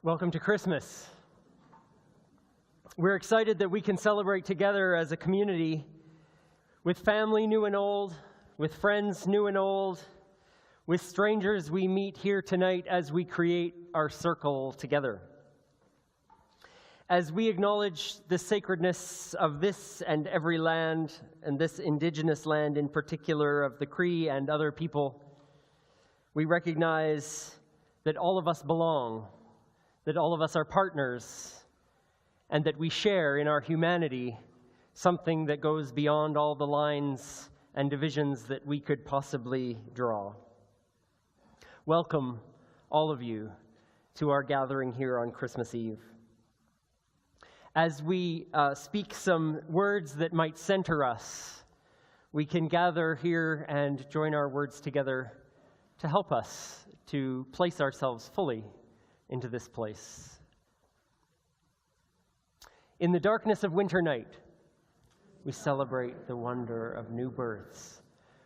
Welcome to Christmas. We're excited that we can celebrate together as a community with family new and old, with friends new and old, with strangers we meet here tonight as we create our circle together. As we acknowledge the sacredness of this and every land, and this indigenous land in particular of the Cree and other people, we recognize that all of us belong, that all of us are partners, and that we share in our humanity something that goes beyond all the lines and divisions that we could possibly draw. Welcome, all of you, to our gathering here on Christmas Eve. As we speak some words that might center us, we can gather here and join our words together to help us to place ourselves fully into this place. In the darkness of winter night, we celebrate the wonder of new births.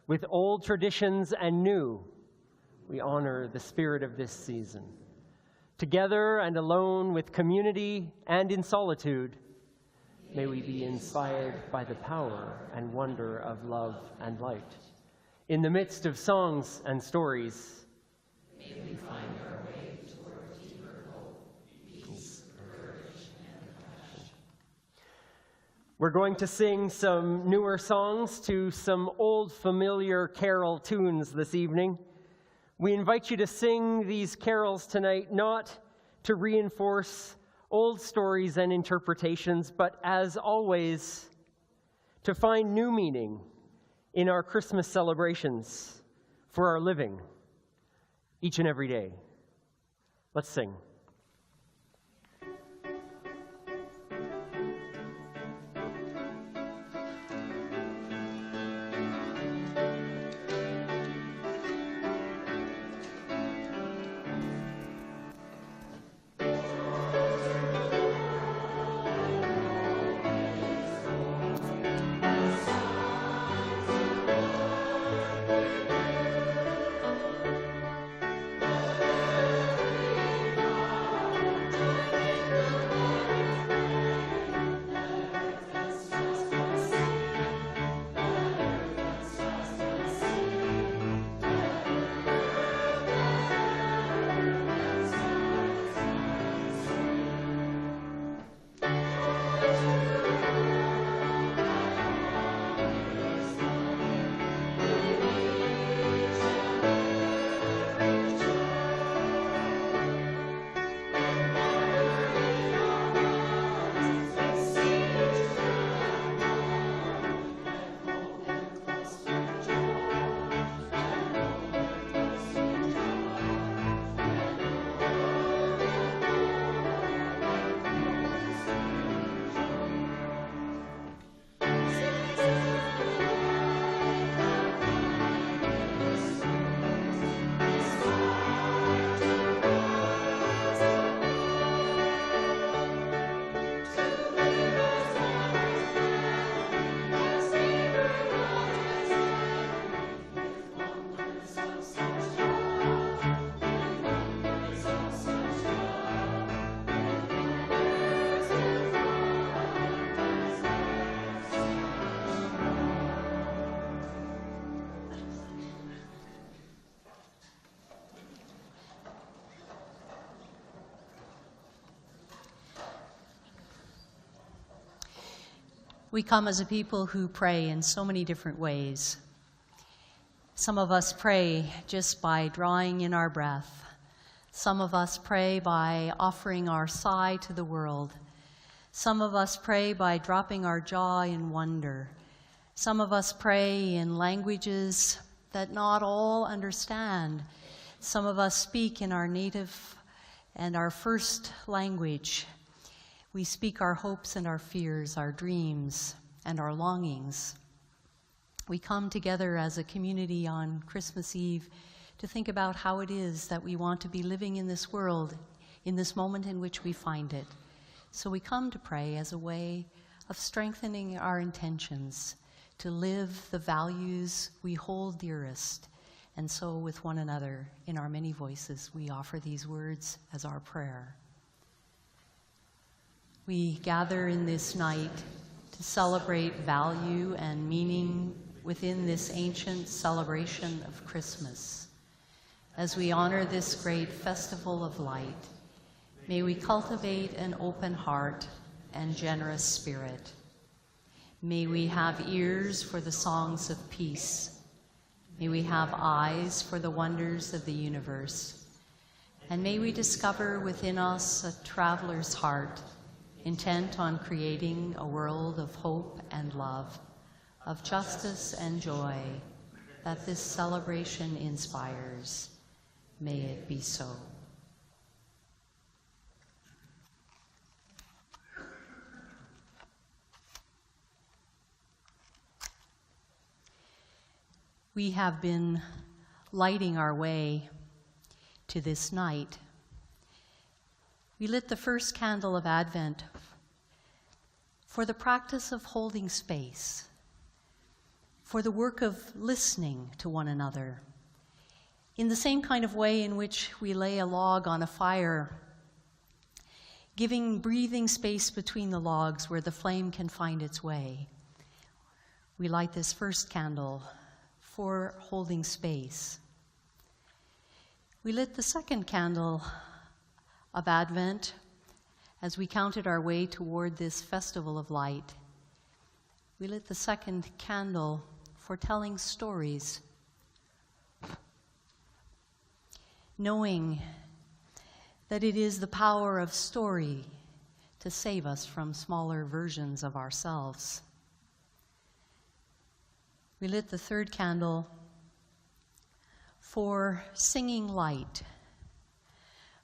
With old traditions and new, we honor the spirit of this season. Together and alone, with community and in solitude, may we be inspired by the power and wonder of love and light. In the midst of songs and stories, may we find our way toward deeper hope, peace, courage, and compassion. We're going to sing some newer songs to some old familiar carol tunes this evening. We invite you to sing these carols tonight, not to reinforce old stories and interpretations, but as always, to find new meaning in our Christmas celebrations for our living each and every day. Let's sing. We come as a people who pray in so many different ways. Some of us pray just by drawing in our breath. Some of us pray by offering our sigh to the world. Some of us pray by dropping our jaw in wonder. Some of us pray in languages that not all understand. Some of us speak in our native and our first language. We speak our hopes and our fears, our dreams and our longings. We come together as a community on Christmas Eve to think about how it is that we want to be living in this world, in this moment in which we find it. So we come to pray as a way of strengthening our intentions to live the values we hold dearest. And so with one another, in our many voices, we offer these words as our prayer. We gather in this night to celebrate value and meaning within this ancient celebration of Christmas. As we honor this great festival of light, may we cultivate an open heart and generous spirit. May we have ears for the songs of peace. May we have eyes for the wonders of the universe. And may we discover within us a traveler's heart, intent on creating a world of hope and love, of justice and joy, that this celebration inspires. May it be so. We have been lighting our way to this night. We lit the first candle of Advent for the practice of holding space, for the work of listening to one another, in the same kind of way in which we lay a log on a fire, giving breathing space between the logs where the flame can find its way. We light this first candle for holding space. We lit the second candle of Advent as we counted our way toward this festival of light. We lit the second candle for telling stories, knowing that it is the power of story to save us from smaller versions of ourselves. We lit the third candle for singing light,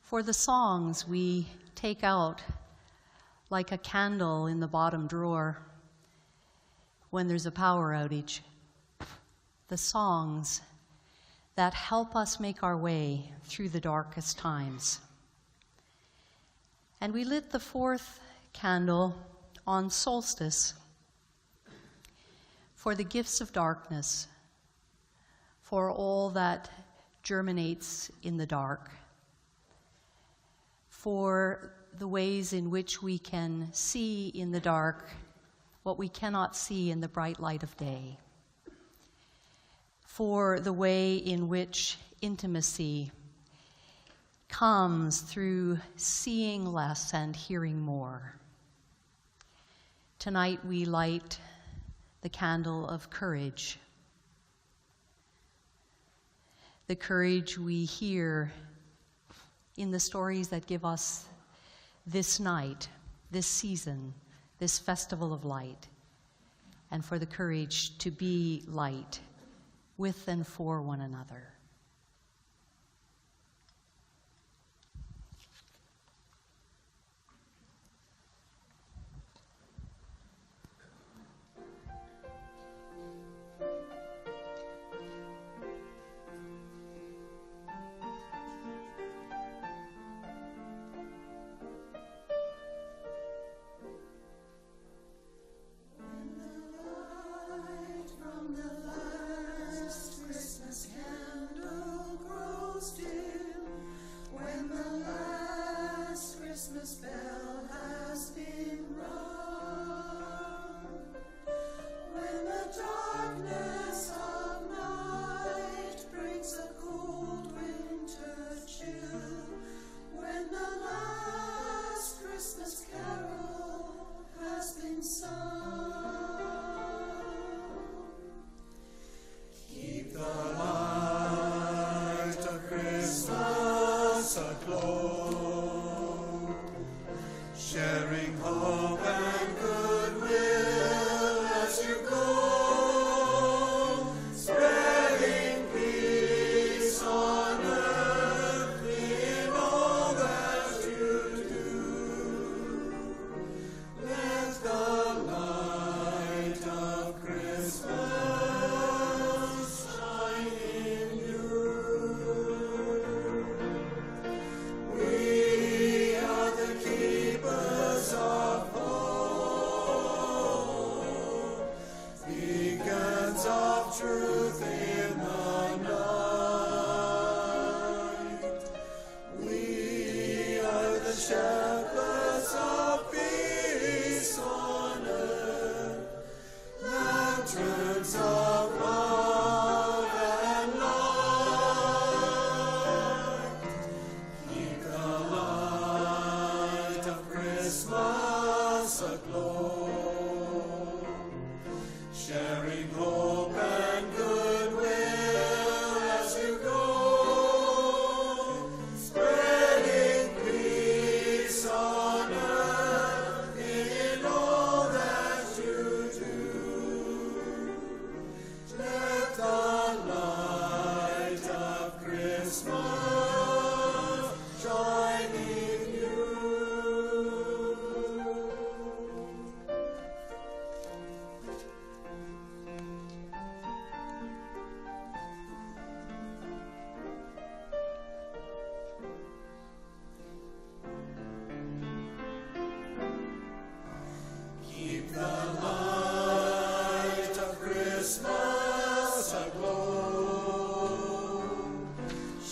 for the songs we take out like a candle in the bottom drawer when there's a power outage, the songs that help us make our way through the darkest times. And we lit the fourth candle on solstice for the gifts of darkness, for all that germinates in the dark, for the ways in which we can see in the dark what we cannot see in the bright light of day, for the way in which intimacy comes through seeing less and hearing more. Tonight we light the candle of courage, the courage we hear in the stories that give us this night, this season, this festival of light, and for the courage to be light with and for one another. From the first Christmas candle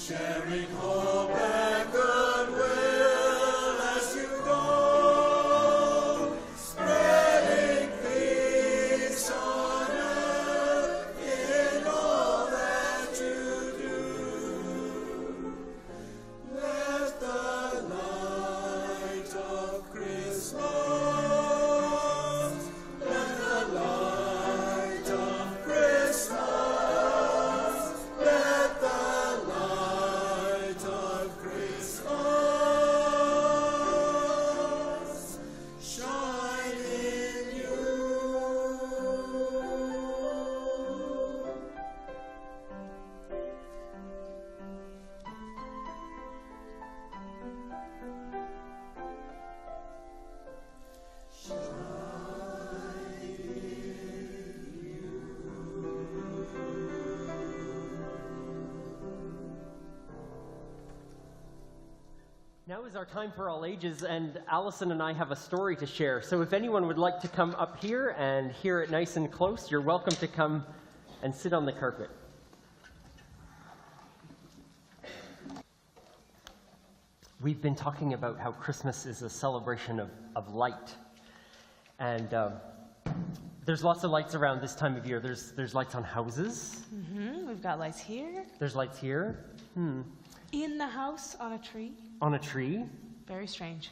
sharing hope and goodwill as you go, spreading peace on earth in all that you do. Let the light of Christmas, let the light of Christmas, let the light of Christmas shine in you. Now is our time for all ages, and Allison and I have a story to share. So if anyone would like to come up here and hear it nice and close, you're welcome to come and sit on the carpet. We've been talking about how Christmas is a celebration of light. And there's lots of lights around this time of year. There's lights on houses. We've got lights here, There's lights here. in the house, on a tree. On a tree. Very strange.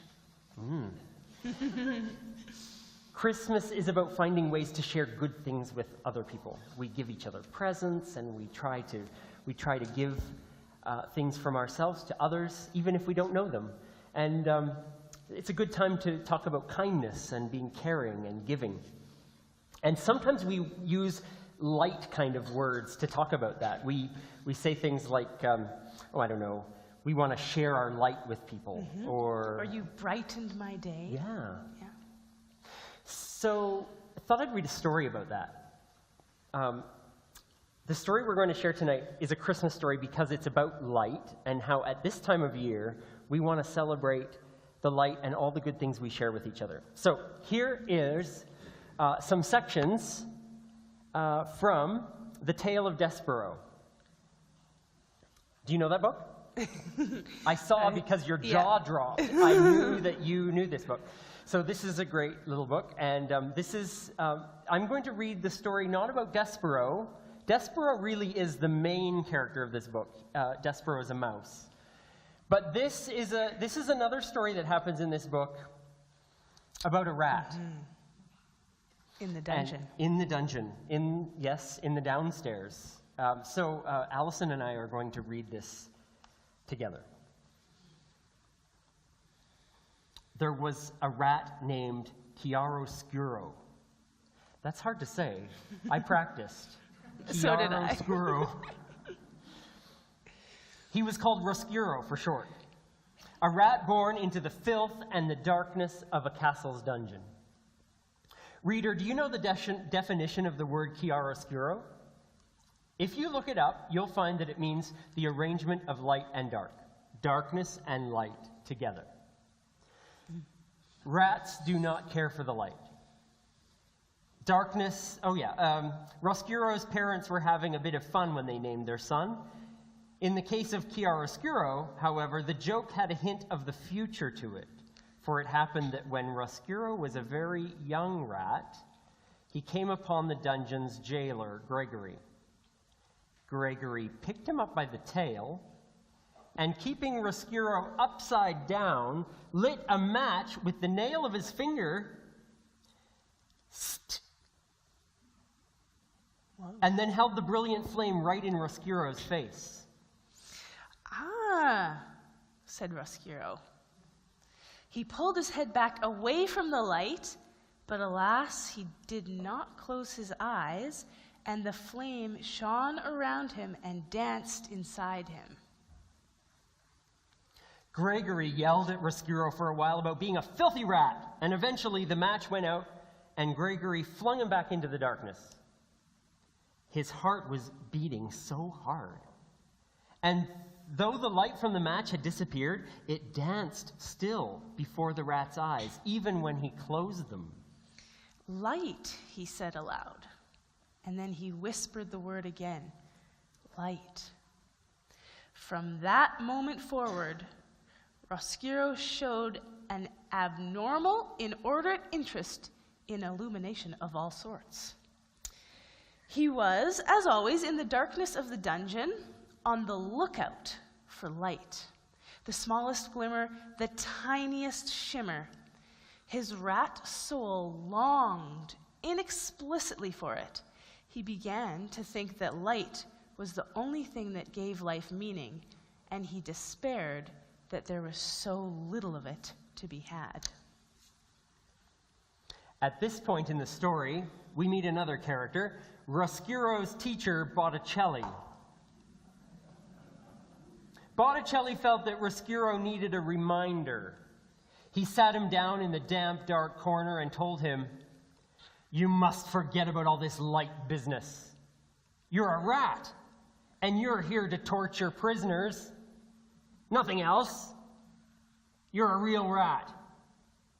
Christmas is about finding ways to share good things with other people. We give each other presents, and we try to give things from ourselves to others, even if we don't know them. And it's a good time to talk about kindness and being caring and giving. And sometimes we use light kind of words to talk about that. We say things like, I don't know, we want to share our light with people, Or you brightened my day. yeah. Yeah. So I thought I'd read a story about that. The story we're going to share tonight is a Christmas story because it's about light and how at this time of year we want to celebrate the light and all the good things we share with each other. So here is some sections from The Tale of Despereaux. Do you know that book? I saw because your jaw dropped. I knew that you knew this book. So this is a great little book, and I'm going to read the story not about Despereaux. Despereaux really is the main character of this book. Despereaux is a mouse. But this is another story that happens in this book about a rat. In the dungeon. And in the dungeon. In the downstairs. So Allison and I are going to read this together. There was a rat named Chiaroscuro. That's hard to say. I practiced. So did I. Chiaroscuro. He was called Roscuro for short. A rat born into the filth and the darkness of a castle's dungeon. Reader, do you know the definition of the word chiaroscuro? If you look it up, you'll find that it means the arrangement of light and dark, darkness and light together. Rats do not care for the light. Darkness, Roscuro's parents were having a bit of fun when they named their son. In the case of Chiaroscuro, however, the joke had a hint of the future to it, for it happened that when Roscuro was a very young rat, he came upon the dungeon's jailer, Gregory. Gregory picked him up by the tail, and keeping Roscuro upside down, lit a match with the nail of his finger, and then held the brilliant flame right in Roscuro's face. Ah, said Roscuro. He pulled his head back away from the light, but alas, he did not close his eyes, and the flame shone around him and danced inside him. Gregory yelled at Roscuro for a while about being a filthy rat, and eventually the match went out, and Gregory flung him back into the darkness. His heart was beating so hard. And though the light from the match had disappeared, it danced still before the rat's eyes, even when he closed them. Light, he said aloud. And then he whispered the word again, light. From that moment forward, Roscuro showed an abnormal, inordinate interest in illumination of all sorts. He was, as always, in the darkness of the dungeon, on the lookout for light. The smallest glimmer, the tiniest shimmer. His rat soul longed inexplicitly for it. He began to think that light was the only thing that gave life meaning, and he despaired that there was so little of it to be had. At this point in the story, we meet another character, Roscuro's teacher, Botticelli. Botticelli felt that Roscuro needed a reminder. He sat him down in the damp, dark corner and told him, "You must forget about all this light business. You're a rat, and you're here to torture prisoners. Nothing else. You're a real rat."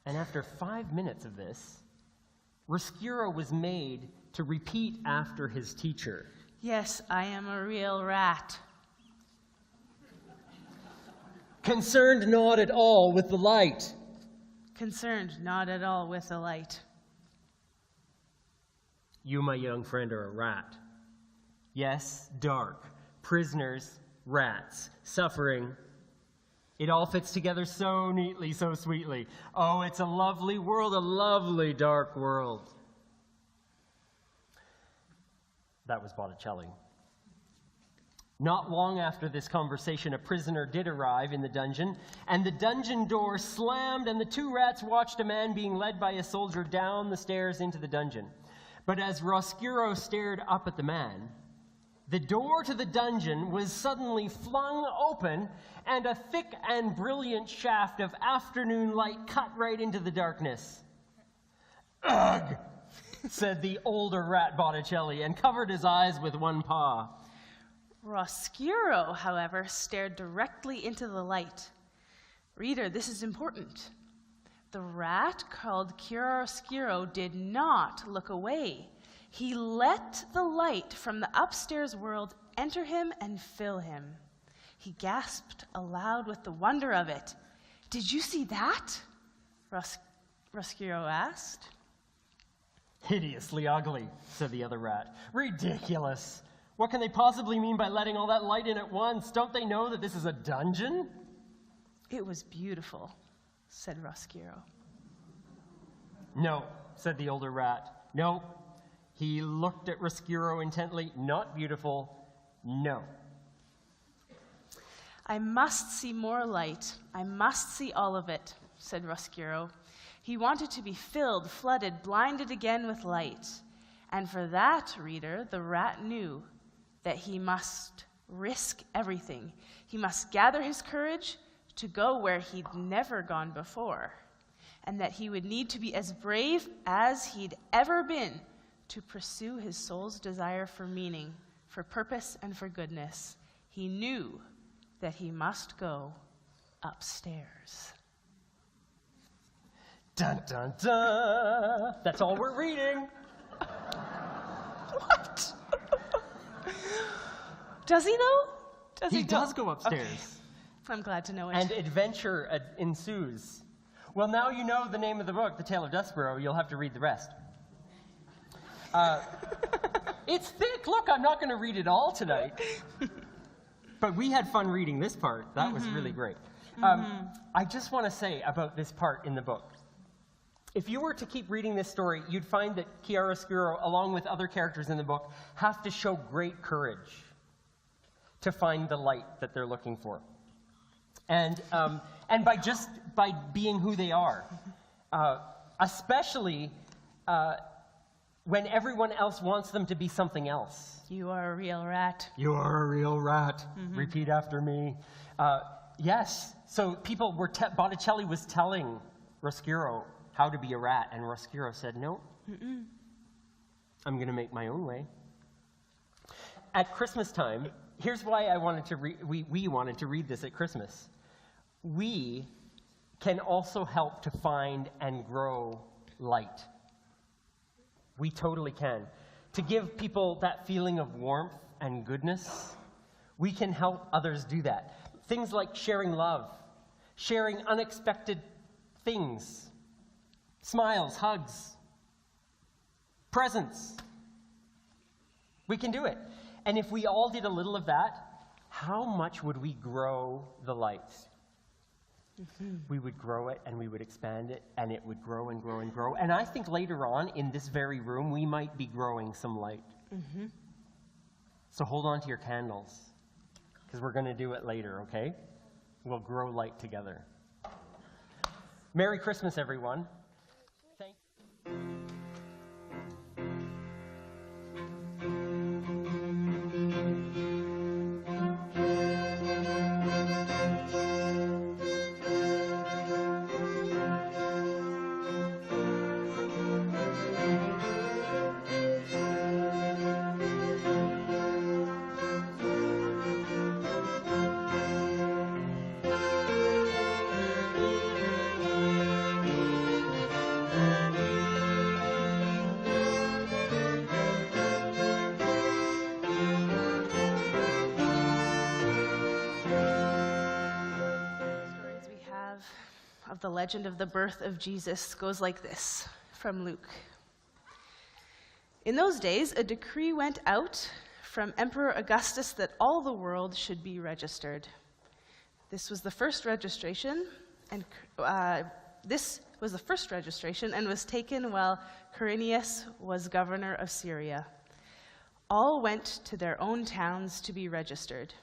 And after 5 minutes of this, Roscuro was made to repeat after his teacher. "Yes, I am a real rat." Concerned not at all with the light. Concerned not at all with the light. You, my young friend, are a rat. Yes, dark. Prisoners, rats, suffering. It all fits together so neatly, so sweetly. Oh, it's a lovely world, a lovely dark world. That was Botticelli. Not long after this conversation, a prisoner did arrive in the dungeon, and the dungeon door slammed, and the two rats watched a man being led by a soldier down the stairs into the dungeon. But as Roscuro stared up at the man, the door to the dungeon was suddenly flung open, and a thick and brilliant shaft of afternoon light cut right into the darkness. "Ugh," said the older rat Botticelli, and covered his eyes with one paw. Roscuro, however, stared directly into the light. Reader, this is important. The rat called Chiaroscuro did not look away. He let the light from the upstairs world enter him and fill him. He gasped aloud with the wonder of it. "Did you see that?" Roscuro asked. "Hideously ugly," said the other rat. "Ridiculous. What can they possibly mean by letting all that light in at once? Don't they know that this is a dungeon?" "It was beautiful," said Roscuro. "No," said the older rat. "No." He looked at Roscuro intently. "Not beautiful. No." "I must see more light. I must see all of it," said Roscuro. He wanted to be filled, flooded, blinded again with light. And for that, reader, the rat knew that he must risk everything. He must gather his courage to go where he'd never gone before, and that he would need to be as brave as he'd ever been to pursue his soul's desire for meaning, for purpose, and for goodness. He knew that he must go upstairs. Dun, dun, dun. That's all we're reading. What? Does he, though? He does go upstairs. Okay. I'm glad to know it. And adventure ensues. Well, now you know the name of the book, The Tale of Despereaux. You'll have to read the rest. It's thick. Look, I'm not going to read it all tonight. But we had fun reading this part. That was really great. I just want to say about this part in the book. If you were to keep reading this story, you'd find that Chiaroscuro, along with other characters in the book, have to show great courage to find the light that they're looking for. And by being who they are, especially when everyone else wants them to be something else. You are a real rat. You are a real rat. Repeat after me. Yes. So people were, Botticelli was telling Roscuro how to be a rat, and Roscuro said, "No, I'm going to make my own way." At Christmas time, here's why I wanted to we wanted to read this at Christmas. We can also help to find and grow light. We totally can. To give people that feeling of warmth and goodness, We can help others do that. Things like sharing love, sharing unexpected things, smiles, hugs, presents. We can do it. And if we all did a little of that, how much would we grow the light? We would grow it and we would expand it, and it would grow and grow and grow. And I think later on in this very room, we might be growing some light. So hold on to your candles, because we're going to do it later, okay? We'll grow light together. Merry Christmas, everyone. Thank of the legend of the birth of Jesus goes like this, from Luke. In those days, a decree went out from Emperor Augustus that all the world should be registered. This was the first registration, and was taken while Quirinius was governor of Syria. All went to their own towns to be registered.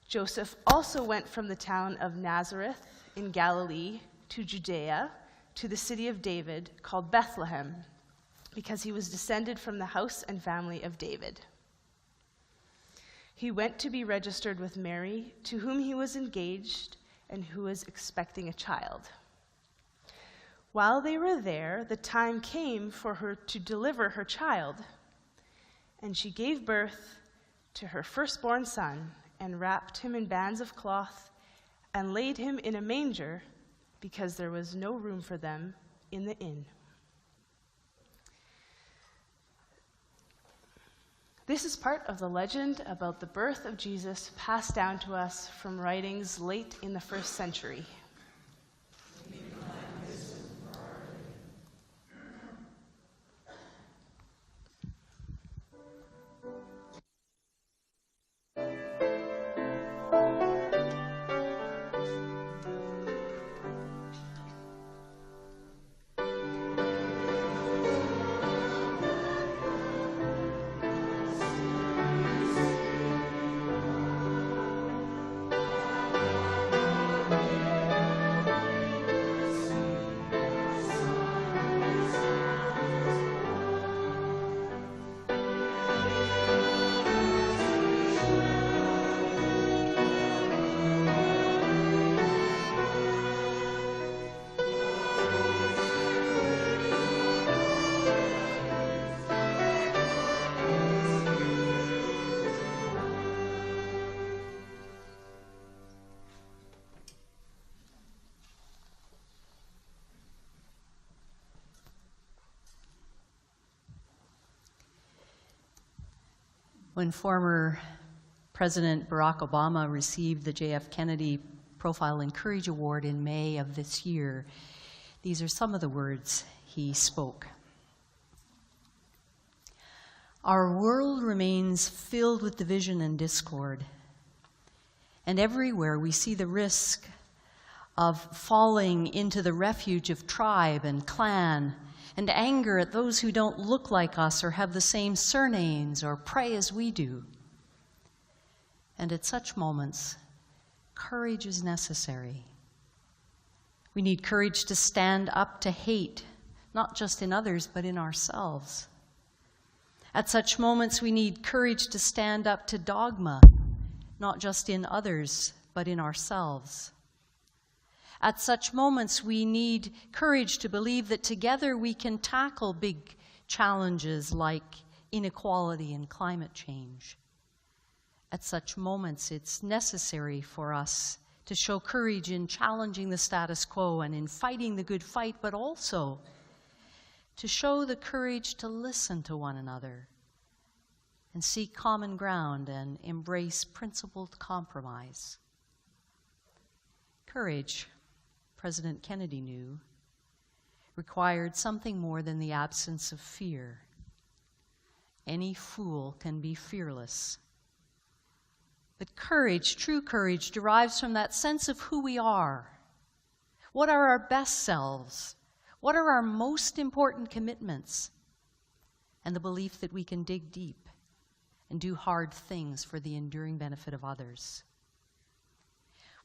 Joseph also went from the town of Nazareth in Galilee to Judea, to the city of David called Bethlehem, because he was descended from the house and family of David. He went to be registered with Mary, to whom he was engaged and who was expecting a child. While they were there, the time came for her to deliver her child, and she gave birth to her firstborn son and wrapped him in bands of cloth and laid him in a manger because there was no room for them in the inn. This is part of the legend about the birth of Jesus passed down to us from writings late in the 1st century. When former President Barack Obama received the J.F. Kennedy Profile in Courage Award in May of this year, these are some of the words he spoke. Our world remains filled with division and discord, and everywhere we see the risk of falling into the refuge of tribe and clan, and anger at those who don't look like us or have the same surnames or pray as we do. And at such moments, courage is necessary. We need courage to stand up to hate, not just in others, but in ourselves. At such moments, we need courage to stand up to dogma, not just in others, but in ourselves. At such moments, we need courage to believe that together we can tackle big challenges like inequality and climate change. At such moments, it's necessary for us to show courage in challenging the status quo and in fighting the good fight, but also to show the courage to listen to one another, and seek common ground and embrace principled compromise. Courage, President Kennedy knew, required something more than the absence of fear. Any fool can be fearless. But courage, true courage, derives from that sense of who we are. What are our best selves? What are our most important commitments? And the belief that we can dig deep and do hard things for the enduring benefit of others.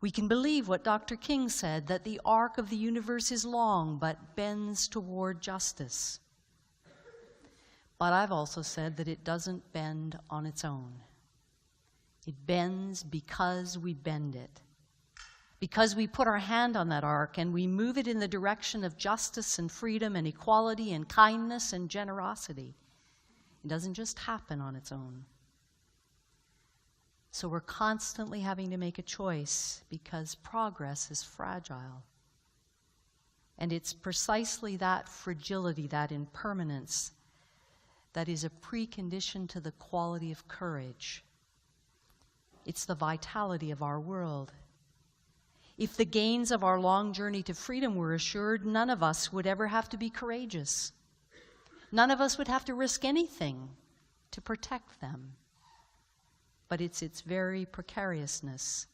We can believe what Dr. King said, that the arc of the universe is long but bends toward justice. But I've also said that it doesn't bend on its own. It bends because we bend it. Because we put our hand on that arc and we move it in the direction of justice and freedom and equality and kindness and generosity. It doesn't just happen on its own. So we're constantly having to make a choice because progress is fragile. And it's precisely that fragility, that impermanence, that is a precondition to the quality of courage. It's the vitality of our world. If the gains of our long journey to freedom were assured, none of us would ever have to be courageous. None of us would have to risk anything to protect them. But it's its very precariousness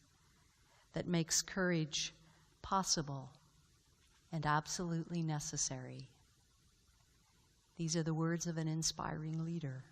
that makes courage possible and absolutely necessary. These are the words of an inspiring leader.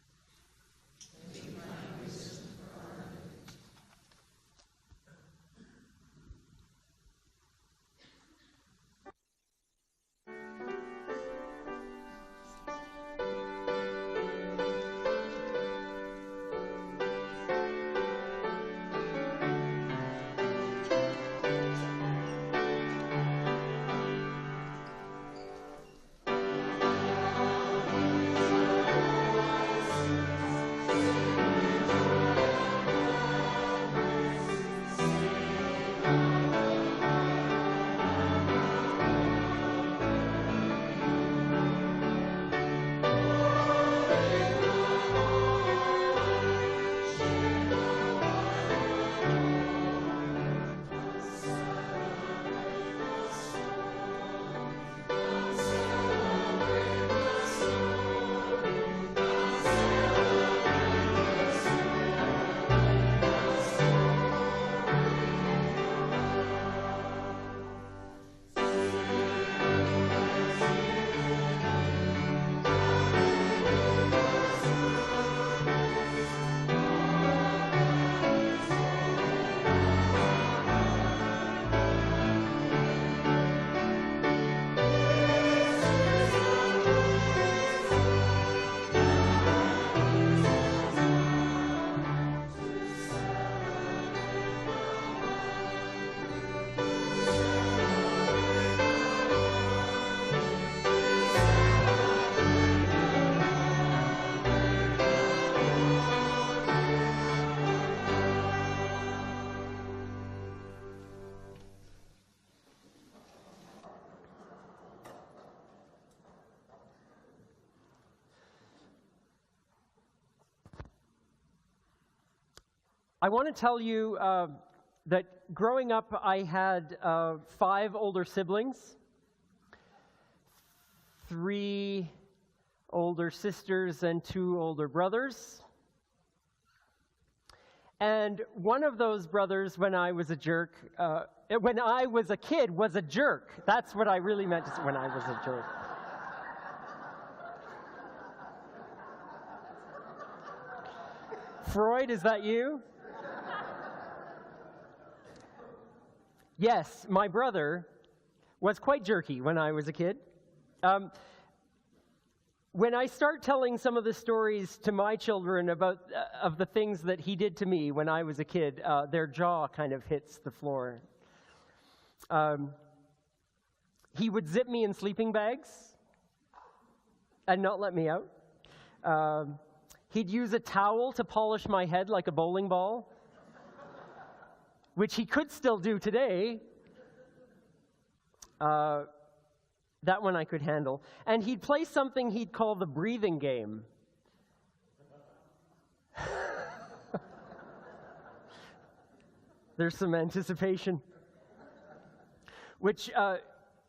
I want to tell you that growing up, I had 5 older siblings, 3 older sisters and 2 older brothers. And one of those brothers, when I was a jerk, when I was a kid, was a jerk. That's what I really meant to say, when I was a jerk. Freud, is that you? Yes, my brother was quite jerky when I was a kid. When I start telling some of the stories to my children about of the things that he did to me when I was a kid, their jaw kind of hits the floor. He would zip me in sleeping bags and not let me out. He'd use a towel to polish my head like a bowling ball, which he could still do today. That one I could handle. And he'd play something he'd call the breathing game. There's some anticipation. Which,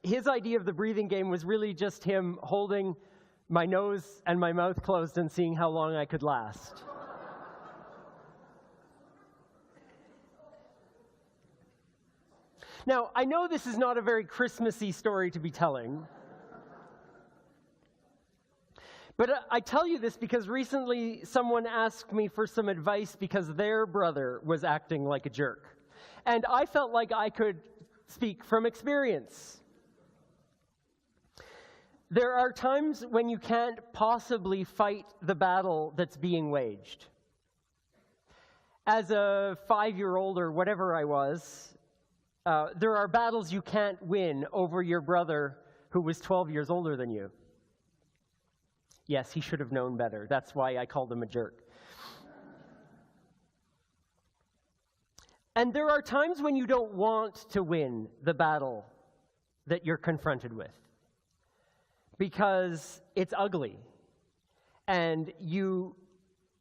his idea of the breathing game was really just him holding my nose and my mouth closed and seeing how long I could last. Now, I know this is not a very Christmassy story to be telling. But I tell you this because recently someone asked me for some advice because their brother was acting like a jerk. And I felt like I could speak from experience. There are times when you can't possibly fight the battle that's being waged. As a 5-year-old or whatever I was, there are battles you can't win over your brother who was 12 years older than you. Yes, he should have known better. That's why I called him a jerk. And there are times when you don't want to win the battle that you're confronted with because it's ugly and you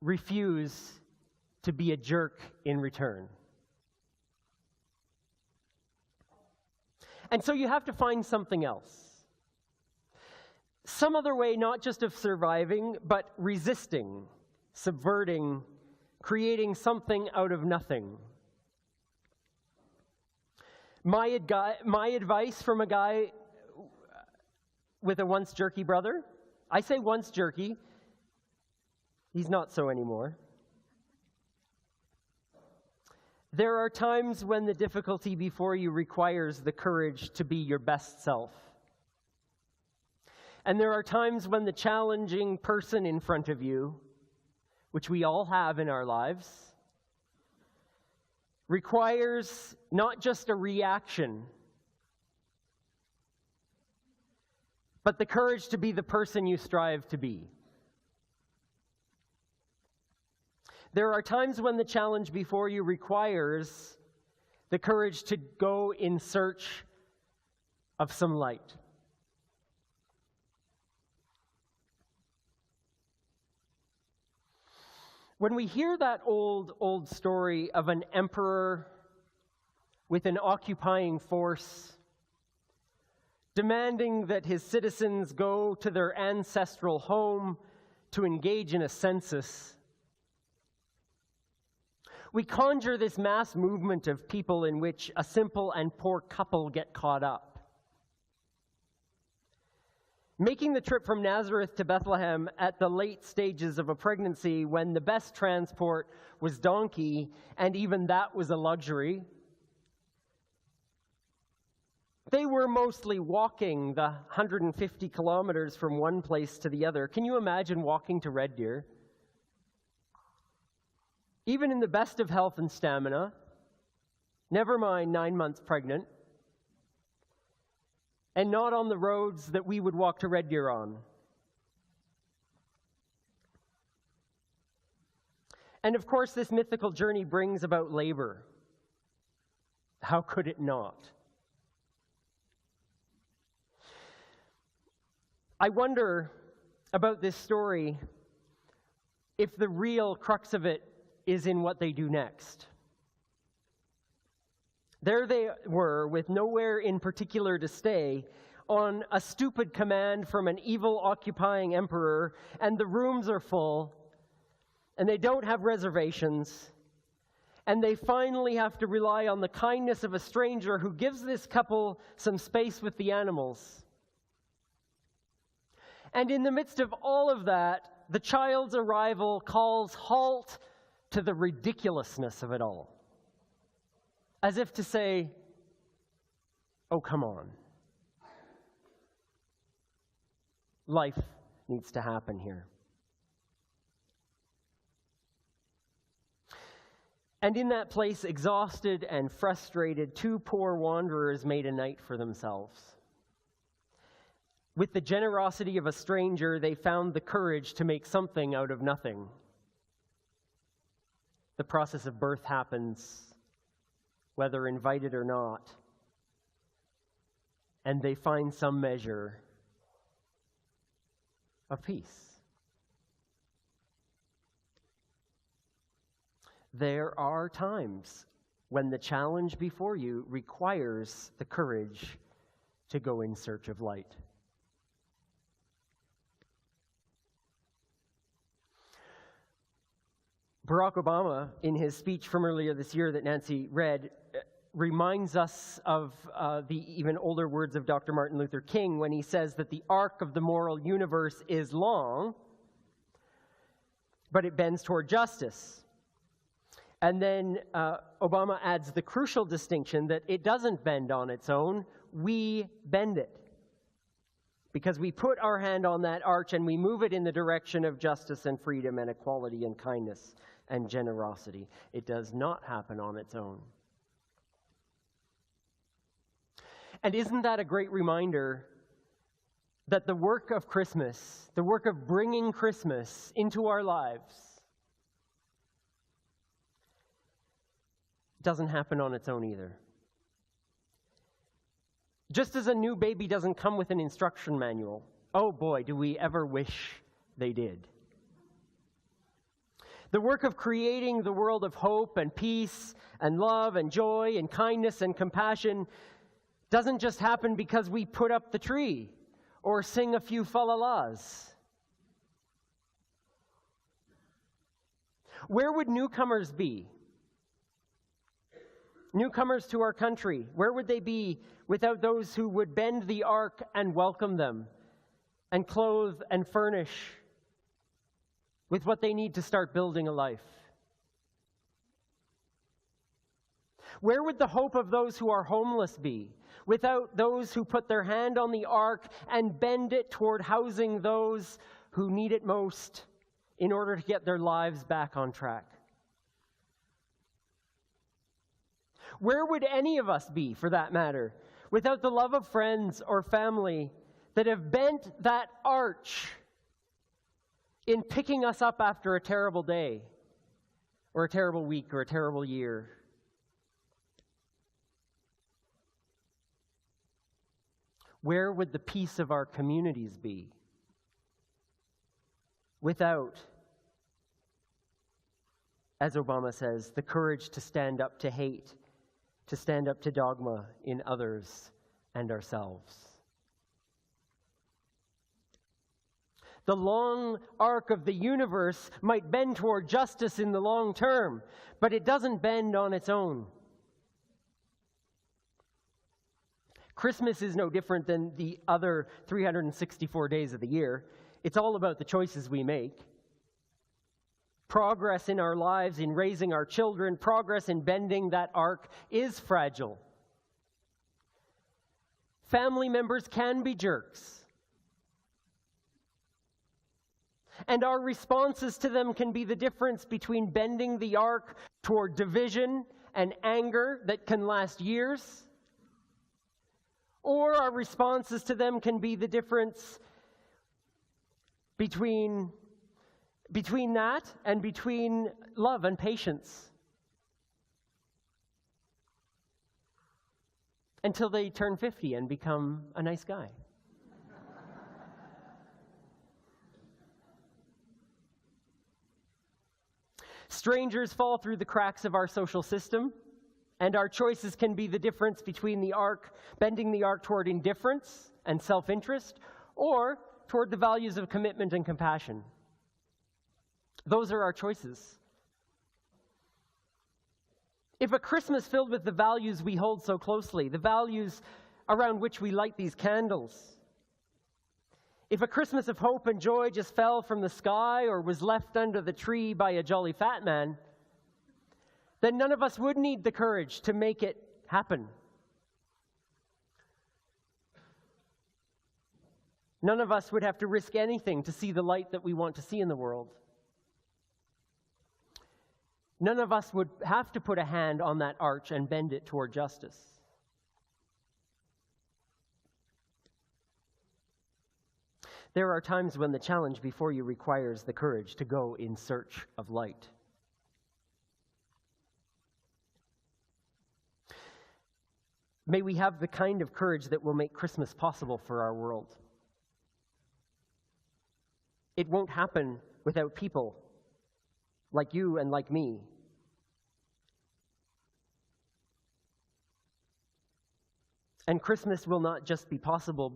refuse to be a jerk in return. And so you have to find something else. Some other way, not just of surviving, but resisting, subverting, creating something out of nothing. My advice from a guy with a once jerky brother, I say once jerky, he's not so anymore. There are times when the difficulty before you requires the courage to be your best self. And there are times when the challenging person in front of you, which we all have in our lives, requires not just a reaction, but the courage to be the person you strive to be. There are times when the challenge before you requires the courage to go in search of some light. When we hear that old story of an emperor with an occupying force demanding that his citizens go to their ancestral home to engage in a census, we conjure this mass movement of people in which a simple and poor couple get caught up. Making the trip from Nazareth to Bethlehem at the late stages of a pregnancy when the best transport was donkey, and even that was a luxury. They were mostly walking the 150 kilometers from one place to the other. Can you imagine walking to Red Deer? Even in the best of health and stamina, never mind 9 months pregnant, and not on the roads that we would walk to Red Deer on. And of course, this mythical journey brings about labor. How could it not? I wonder about this story if the real crux of it is in what they do next. There they were, with nowhere in particular to stay, on a stupid command from an evil occupying emperor, and the rooms are full, and they don't have reservations, and they finally have to rely on the kindness of a stranger who gives this couple some space with the animals. And in the midst of all of that, the child's arrival calls halt to the ridiculousness of it all. As if to say, oh, come on. Life needs to happen here. And in that place, exhausted and frustrated, 2 poor wanderers made a night for themselves. With the generosity of a stranger, they found the courage to make something out of nothing. The process of birth happens, whether invited or not, and they find some measure of peace. There are times when the challenge before you requires the courage to go in search of light. Barack Obama, in his speech from earlier this year that Nancy read, reminds us of the even older words of Dr. Martin Luther King when he says that the arc of the moral universe is long, but it bends toward justice. And then Obama adds the crucial distinction that it doesn't bend on its own, we bend it. Because we put our hand on that arch and we move it in the direction of justice and freedom and equality and kindness and generosity. It does not happen on its own. And isn't that a great reminder that the work of Christmas, the work of bringing Christmas into our lives, doesn't happen on its own either? Just as a new baby doesn't come with an instruction manual, oh boy, do we ever wish they did. The work of creating the world of hope and peace and love and joy and kindness and compassion doesn't just happen because we put up the tree or sing a few fa-la-las. Where would newcomers be? Newcomers to our country, where would they be without those who would bend the arc and welcome them and clothe and furnish with what they need to start building a life? Where would the hope of those who are homeless be without those who put their hand on the arc and bend it toward housing those who need it most in order to get their lives back on track? Where would any of us be, for that matter, without the love of friends or family that have bent that arch in picking us up after a terrible day, or a terrible week, or a terrible year? Where would the peace of our communities be without, as Obama says, the courage to stand up to hate, to stand up to dogma in others and ourselves? The long arc of the universe might bend toward justice in the long term, but it doesn't bend on its own. Christmas is no different than the other 364 days of the year. It's all about the choices we make. Progress in our lives, in raising our children, progress in bending that arc is fragile. Family members can be jerks. And our responses to them can be the difference between bending the arc toward division and anger that can last years, or our responses to them can be the difference between that and between love and patience, until they turn 50 and become a nice guy. Strangers fall through the cracks of our social system, and our choices can be the difference between the arc, bending the arc toward indifference and self-interest, or toward the values of commitment and compassion. Those are our choices. If a Christmas filled with the values we hold so closely, the values around which we light these candles, if a Christmas of hope and joy just fell from the sky or was left under the tree by a jolly fat man, then none of us would need the courage to make it happen. None of us would have to risk anything to see the light that we want to see in the world. None of us would have to put a hand on that arch and bend it toward justice. There are times when the challenge before you requires the courage to go in search of light. May we have the kind of courage that will make Christmas possible for our world. It won't happen without people like you and like me. And Christmas will not just be possible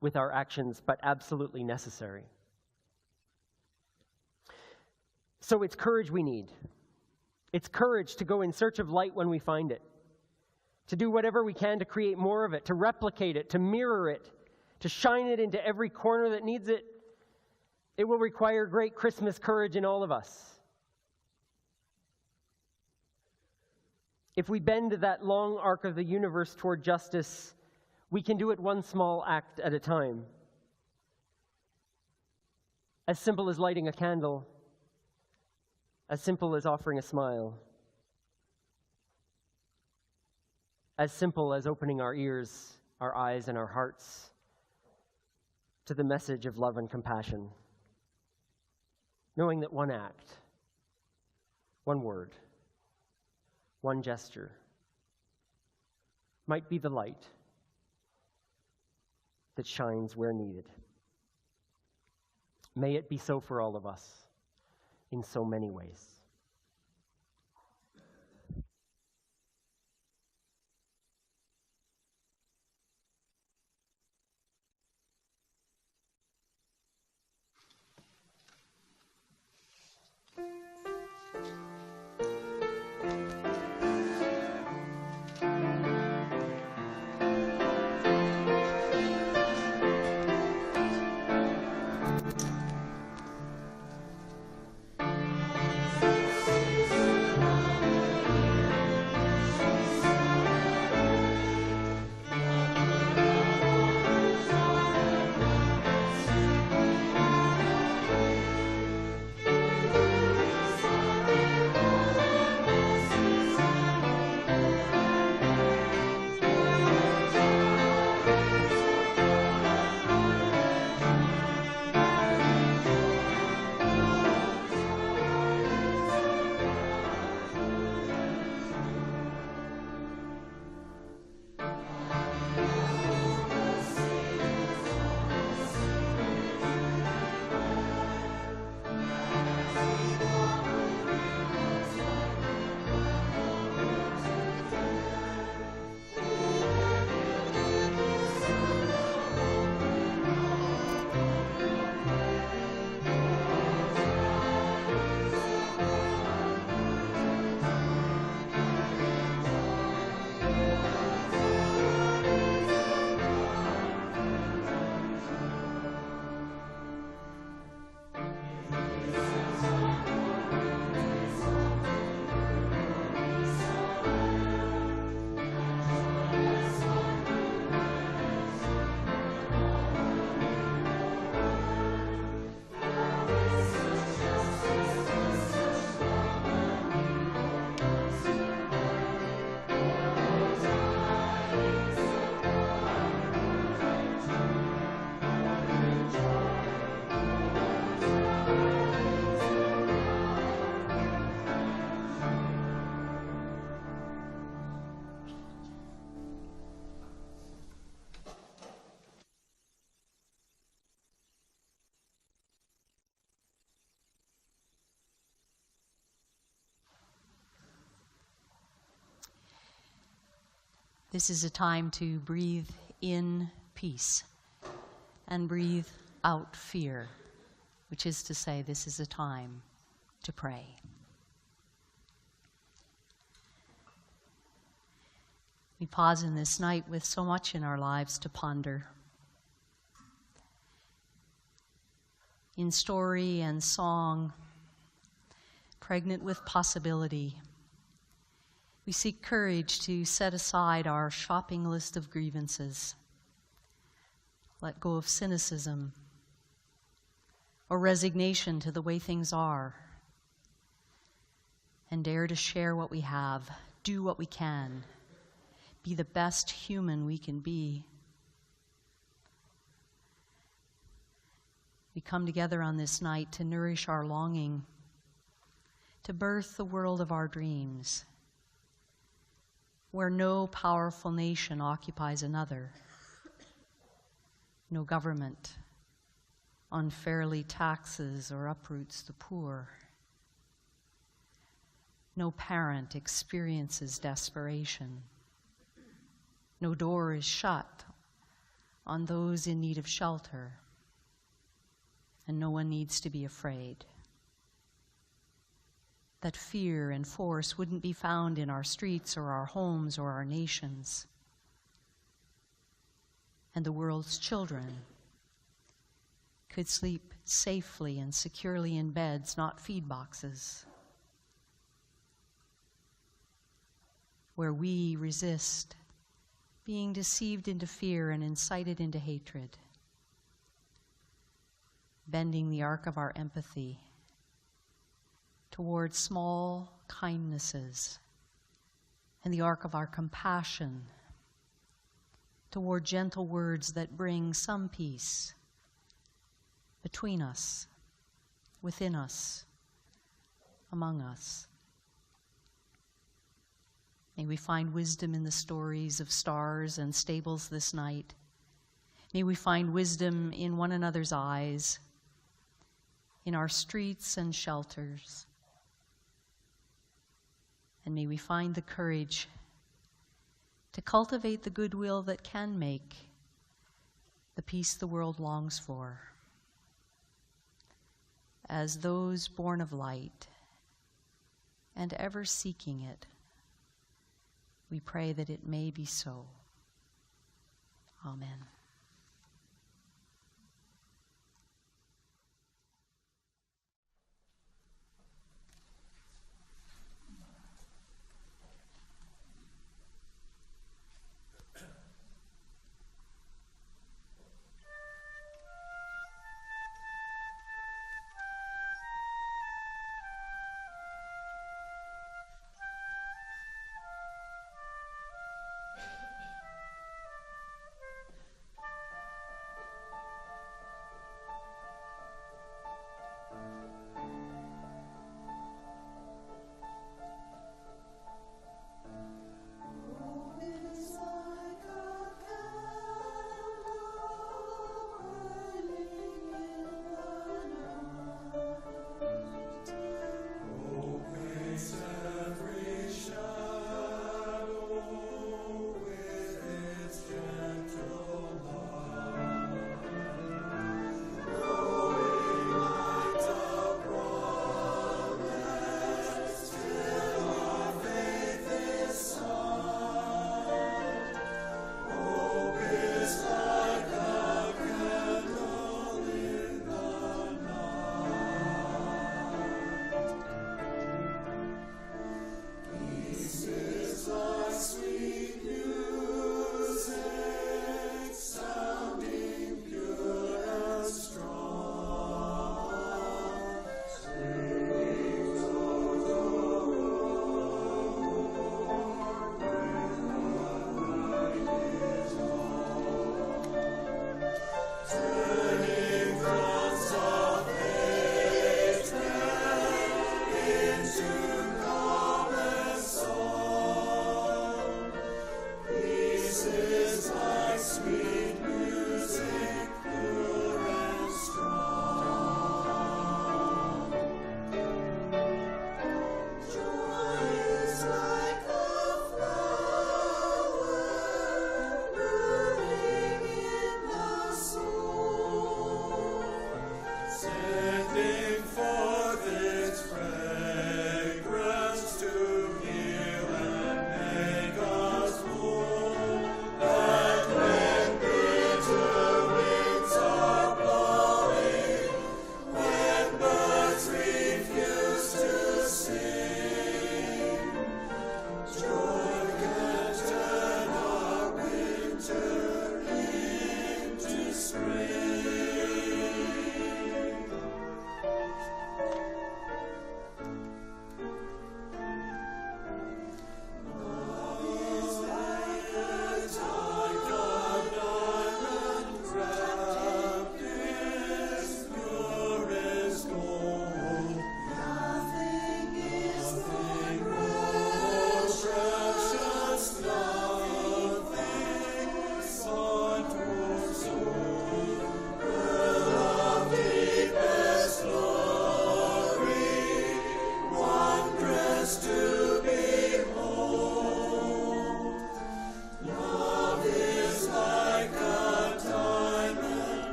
with our actions, but absolutely necessary. So it's courage we need. It's courage to go in search of light when we find it, to do whatever we can to create more of it, to replicate it, to mirror it, to shine it into every corner that needs it. It will require great Christmas courage in all of us. If we bend that long arc of the universe toward justice, we can do it one small act at a time. As simple as lighting a candle, as simple as offering a smile, as simple as opening our ears, our eyes, and our hearts to the message of love and compassion. Knowing that one act, one word, one gesture might be the light that shines where needed. May it be so for all of us in so many ways. This is a time to breathe in peace and breathe out fear, which is to say, this is a time to pray. We pause in this night with so much in our lives to ponder. In story and song, pregnant with possibility, we seek courage to set aside our shopping list of grievances, let go of cynicism or resignation to the way things are, and dare to share what we have, do what we can, be the best human we can be. We come together on this night to nourish our longing, to birth the world of our dreams, where no powerful nation occupies another, no government unfairly taxes or uproots the poor, no parent experiences desperation, No door is shut on those in need of shelter, and no one needs to be afraid. That fear and force wouldn't be found in our streets or our homes or our nations. And the world's children could sleep safely and securely in beds, not feed boxes, where we resist being deceived into fear and incited into hatred, bending the arc of our empathy toward small kindnesses and the arc of our compassion toward gentle words that bring some peace between us, within us, among us. May we find wisdom in the stories of stars and stables this night. May we find wisdom in one another's eyes, in our streets and shelters. And may we find the courage to cultivate the goodwill that can make the peace the world longs for. As those born of light and ever seeking it, we pray that it may be so. Amen.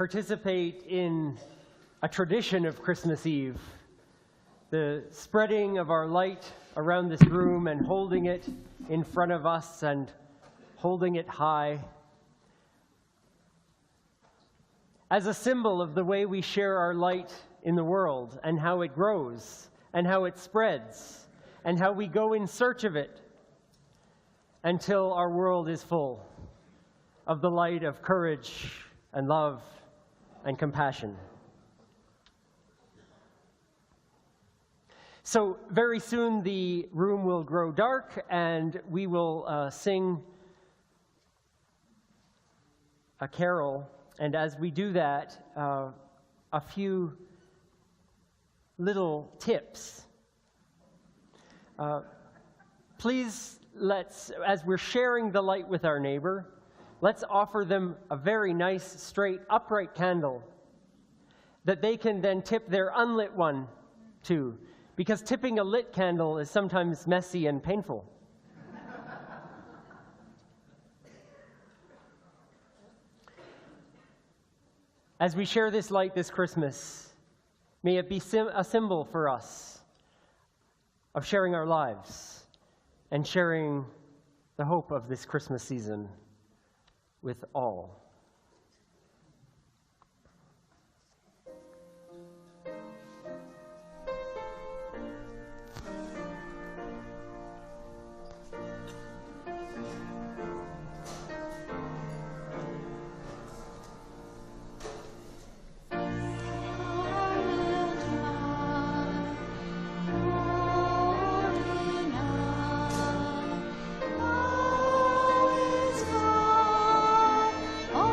participate in a tradition of Christmas Eve, the spreading of our light around this room and holding it in front of us and holding it high as a symbol of the way we share our light in the world and how it grows and how it spreads and how we go in search of it until our world is full of the light of courage and love and compassion. So very soon the room will grow dark and we will sing a carol. And as we do that, a few little tips. Please, as we're sharing the light with our neighbor, let's offer them a very nice, straight, upright candle that they can then tip their unlit one to, because tipping a lit candle is sometimes messy and painful. As we share this light this Christmas, may it be a symbol for us of sharing our lives and sharing the hope of this Christmas season with all. Oh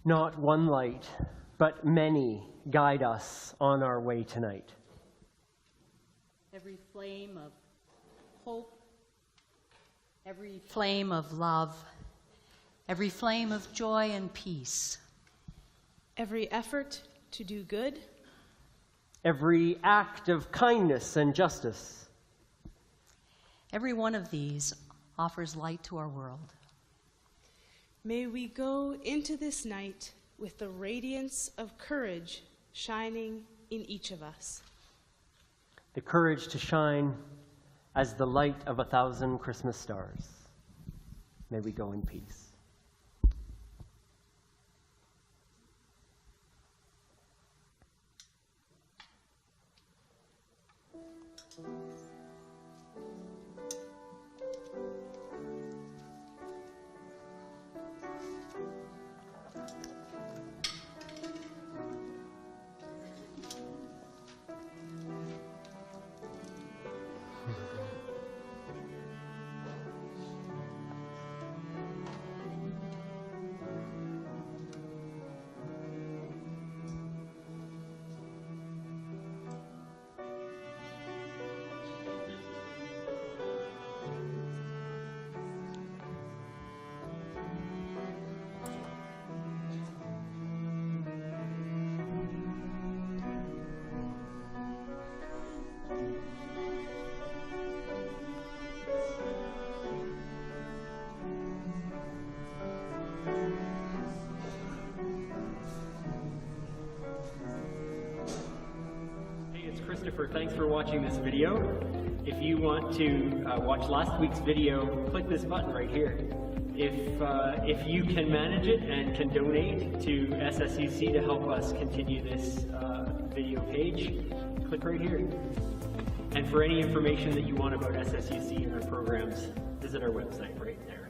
Not one light, but many guide us on our way tonight. Every flame of hope, every flame of love, every flame of joy and peace. Every effort to do good, Every act of kindness and justice. Every one of these offers light to our world. may we go into this night with the radiance of courage shining in each of us. The courage to shine as the light of 1,000 Christmas stars. May we go in peace. Christopher, thanks for watching this video. If you want to watch last week's video, click this button right here. If you can manage it and can donate to SSUC to help us continue this video page, click right here. And for any information that you want about SSUC and our programs, visit our website right there.